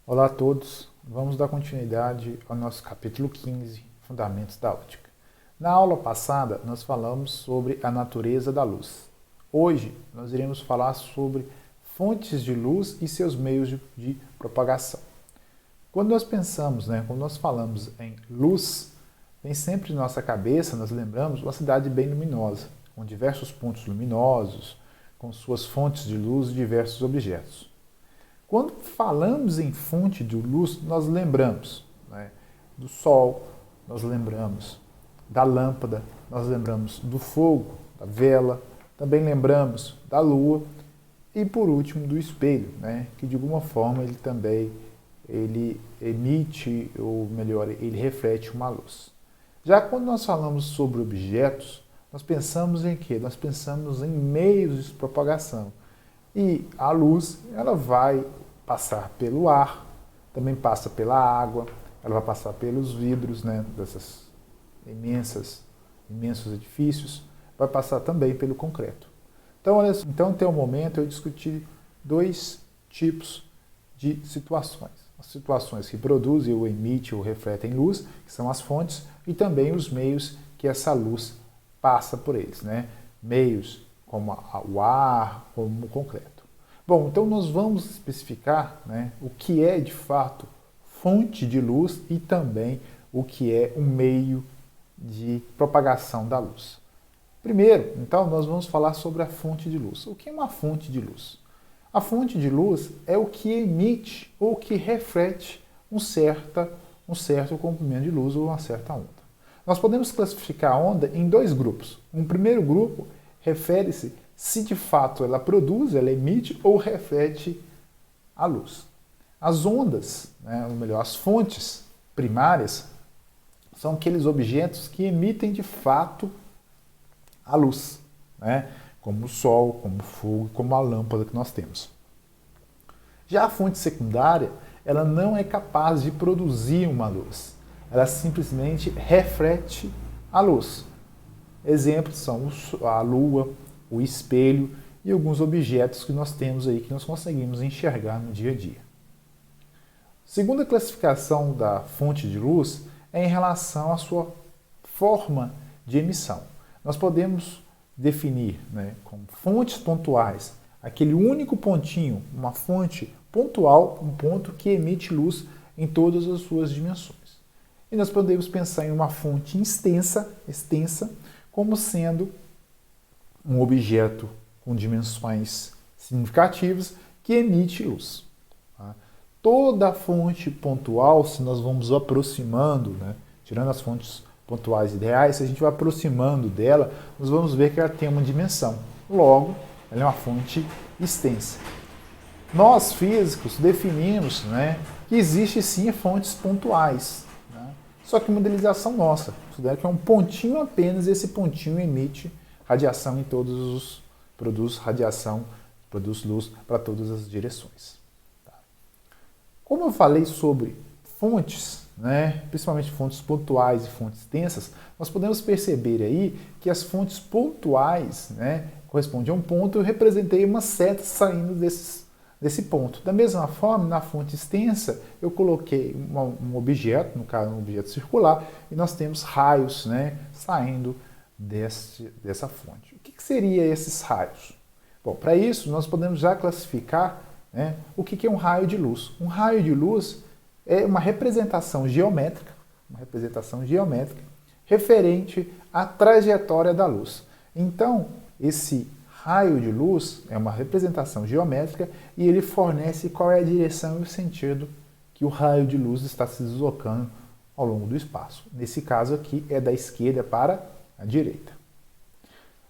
Olá a todos, vamos dar continuidade ao nosso capítulo 15, Fundamentos da Óptica. Na aula passada, nós falamos sobre a natureza da luz. Hoje, nós iremos falar sobre fontes de luz e seus meios de propagação. Quando nós pensamos, quando nós falamos em luz, vem sempre na nossa cabeça, nós lembramos, uma cidade bem luminosa, com diversos pontos luminosos, com suas fontes de luz e diversos objetos. Quando falamos em fonte de luz, nós lembramos do sol, nós lembramos da lâmpada, nós lembramos do fogo, da vela, também lembramos da lua e, por último, do espelho, que de alguma forma ele emite, ou melhor, ele reflete uma luz. Já quando nós falamos sobre objetos, nós pensamos em quê? Nós pensamos em meios de propagação. E a luz, ela vai passar pelo ar, também passa pela água, ela vai passar pelos vidros, desses imensos edifícios, vai passar também pelo concreto. Então, até o momento, eu discuti dois tipos de situações. As situações que produzem ou emitem ou refletem luz, que são as fontes, e também os meios que essa luz passa por eles, meios como o ar, como o concreto. Bom, então nós vamos especificar o que é de fato fonte de luz e também o que é um meio de propagação da luz. Primeiro, então, nós vamos falar sobre a fonte de luz. O que é uma fonte de luz? A fonte de luz é o que emite ou que reflete um certo comprimento de luz ou uma certa onda. Nós podemos classificar a onda em dois grupos. Um primeiro grupo refere-se se de fato ela produz, ela emite ou reflete a luz. As ondas, ou melhor, as fontes primárias, são aqueles objetos que emitem de fato a luz, como o sol, como o fogo, como a lâmpada que nós temos. Já a fonte secundária, ela não é capaz de produzir uma luz, ela simplesmente reflete a luz. Exemplos são a lua, o espelho e alguns objetos que nós temos aí que nós conseguimos enxergar no dia a dia. Segunda classificação da fonte de luz é em relação à sua forma de emissão. Nós podemos definir como fontes pontuais aquele único pontinho, uma fonte pontual, um ponto que emite luz em todas as suas dimensões. E nós podemos pensar em uma fonte extensa, como sendo um objeto com dimensões significativas que emite luz. Toda fonte pontual, se nós vamos aproximando, tirando as fontes pontuais ideais, se a gente vai aproximando dela, nós vamos ver que ela tem uma dimensão. Logo, ela é uma fonte extensa. Nós, físicos, definimos que existe sim fontes pontuais, só que modelização nossa, considera que é um pontinho apenas, e esse pontinho emite radiação em todos os... produz radiação, produz luz para todas as direções. Como eu falei sobre fontes, principalmente fontes pontuais e fontes tensas, nós podemos perceber aí que as fontes pontuais correspondem a um ponto, eu representei uma seta saindo desse ponto. Da mesma forma, na fonte extensa, eu coloquei um objeto, no caso um objeto circular, e nós temos raios saindo dessa fonte. O que seriam esses raios? Bom, para isso nós podemos já classificar o que é um raio de luz. Um raio de luz é uma representação geométrica referente à trajetória da luz. Então, esse raio de luz é uma representação geométrica e ele fornece qual é a direção e o sentido que o raio de luz está se deslocando ao longo do espaço. Nesse caso aqui é da esquerda para a direita.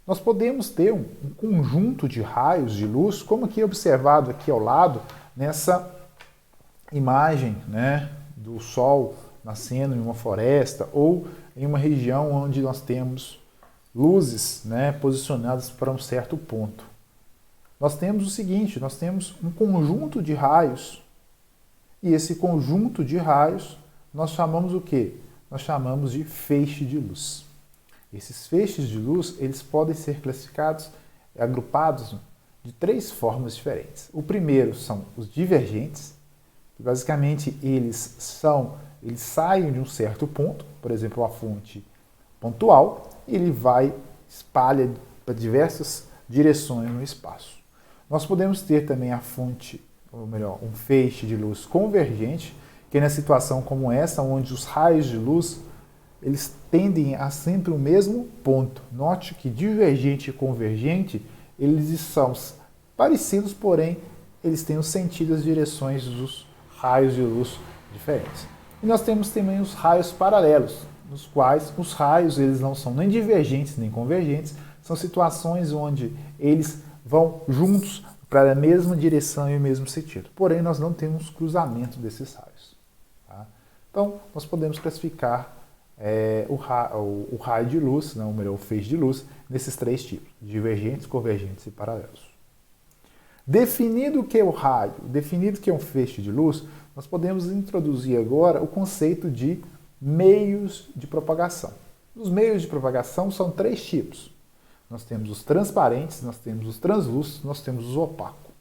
Nós podemos ter um conjunto de raios de luz, como aqui observado aqui ao lado, nessa imagem do Sol nascendo em uma floresta ou em uma região onde nós temos luzes posicionadas para um certo ponto. Nós temos o seguinte, nós temos um conjunto de raios e esse conjunto de raios nós chamamos o quê? Nós chamamos de feixe de luz. Esses feixes de luz, eles podem ser classificados, agrupados de três formas diferentes. O primeiro são os divergentes, Basicamente, eles saem de um certo ponto, por exemplo, a fonte pontual, e ele espalha para diversas direções no espaço. Nós podemos ter também a fonte, ou melhor, um feixe de luz convergente, que é na situação como essa, onde os raios de luz eles tendem a sempre o mesmo ponto. Note que divergente e convergente, eles são parecidos, porém, eles têm os sentidos e as direções dos raios de luz diferentes. E nós temos também os raios paralelos, nos quais os raios eles não são nem divergentes nem convergentes, são situações onde eles vão juntos para a mesma direção e o mesmo sentido. Porém, nós não temos cruzamento desses raios. Tá? Então, nós podemos classificar o raio de luz, não, melhor, o feixe de luz, nesses três tipos, divergentes, convergentes e paralelos. Definido o que é o raio, definido o que é um feixe de luz, nós podemos introduzir agora o conceito de meios de propagação. Os meios de propagação são três tipos. Nós temos os transparentes, nós temos os translúcidos, nós temos os opacos.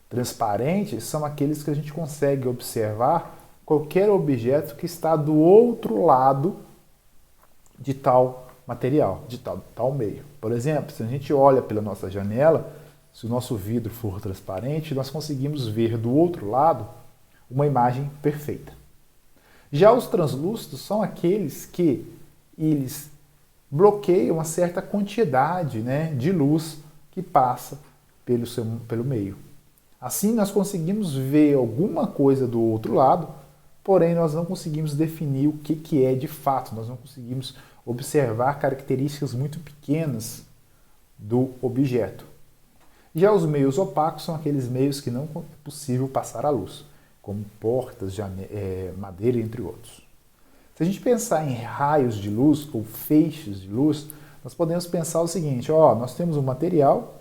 Transparentes são aqueles que a gente consegue observar qualquer objeto que está do outro lado de tal material, de tal meio. Por exemplo, se a gente olha pela nossa janela, se o nosso vidro for transparente, nós conseguimos ver do outro lado uma imagem perfeita. Já os translúcidos são aqueles que eles bloqueiam uma certa quantidade, de luz que passa pelo meio. Assim, nós conseguimos ver alguma coisa do outro lado, porém nós não conseguimos definir o que é de fato, nós não conseguimos observar características muito pequenas do objeto. Já os meios opacos são aqueles meios que não é possível passar a luz, como portas, madeira, entre outros. Se a gente pensar em raios de luz ou feixes de luz, nós podemos pensar o seguinte, nós temos um material,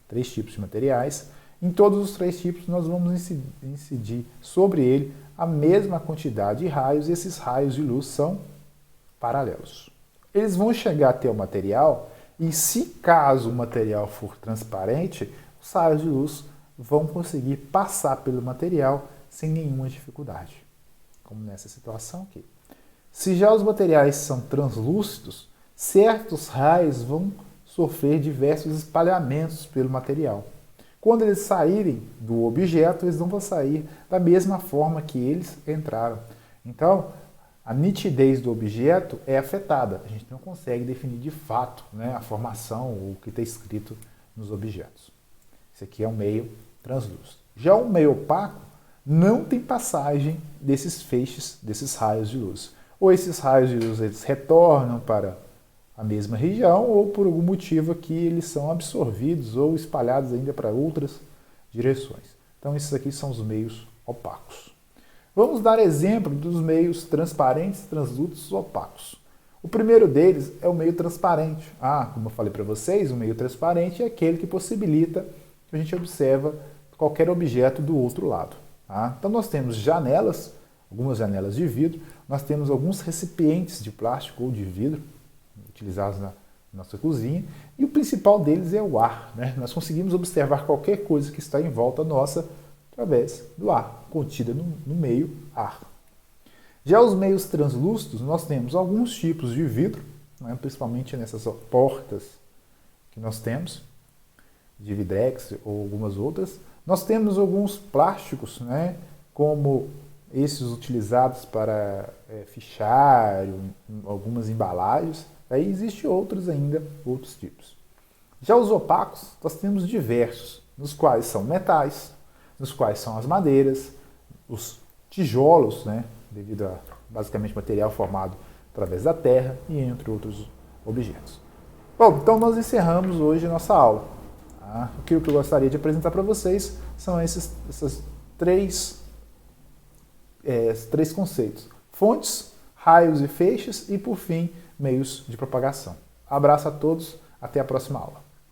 três tipos de materiais, em todos os três tipos nós vamos incidir sobre ele a mesma quantidade de raios, e esses raios de luz são paralelos. Eles vão chegar até o material, e se caso o material for transparente, os raios de luz vão conseguir passar pelo material sem nenhuma dificuldade, como nessa situação aqui. Se já os materiais são translúcidos, certos raios vão sofrer diversos espalhamentos pelo material. Quando eles saírem do objeto, eles não vão sair da mesma forma que eles entraram. Então, a nitidez do objeto é afetada. A gente não consegue definir de fato a formação ou o que está escrito nos objetos. Esse aqui é um meio translúcido. Já o meio opaco não tem passagem desses feixes, desses raios de luz. Ou esses raios de luz eles retornam para a mesma região, ou por algum motivo aqui eles são absorvidos ou espalhados ainda para outras direções. Então esses aqui são os meios opacos. Vamos dar exemplo dos meios transparentes, translúcidos, opacos. O primeiro deles é o meio transparente. Como eu falei para vocês, o meio transparente é aquele que possibilita que a gente observa qualquer objeto do outro lado. Então nós temos janelas, algumas janelas de vidro, nós temos alguns recipientes de plástico ou de vidro, utilizados na nossa cozinha, e o principal deles é o ar. Nós conseguimos observar qualquer coisa que está em volta nossa através do ar, contida no meio ar. Já os meios translúcidos, nós temos alguns tipos de vidro, principalmente nessas portas que nós temos, de vidrex ou algumas outras. Nós temos alguns plásticos, como esses utilizados para fichário, algumas embalagens. Aí existem outros tipos. Já os opacos, nós temos diversos, nos quais são metais, nos quais são as madeiras, os tijolos, devido a basicamente material formado através da terra e entre outros objetos. Bom, então nós encerramos hoje a nossa aula. O que eu gostaria de apresentar para vocês são esses três conceitos: fontes, raios e feixes e, por fim, meios de propagação. Abraço a todos, até a próxima aula.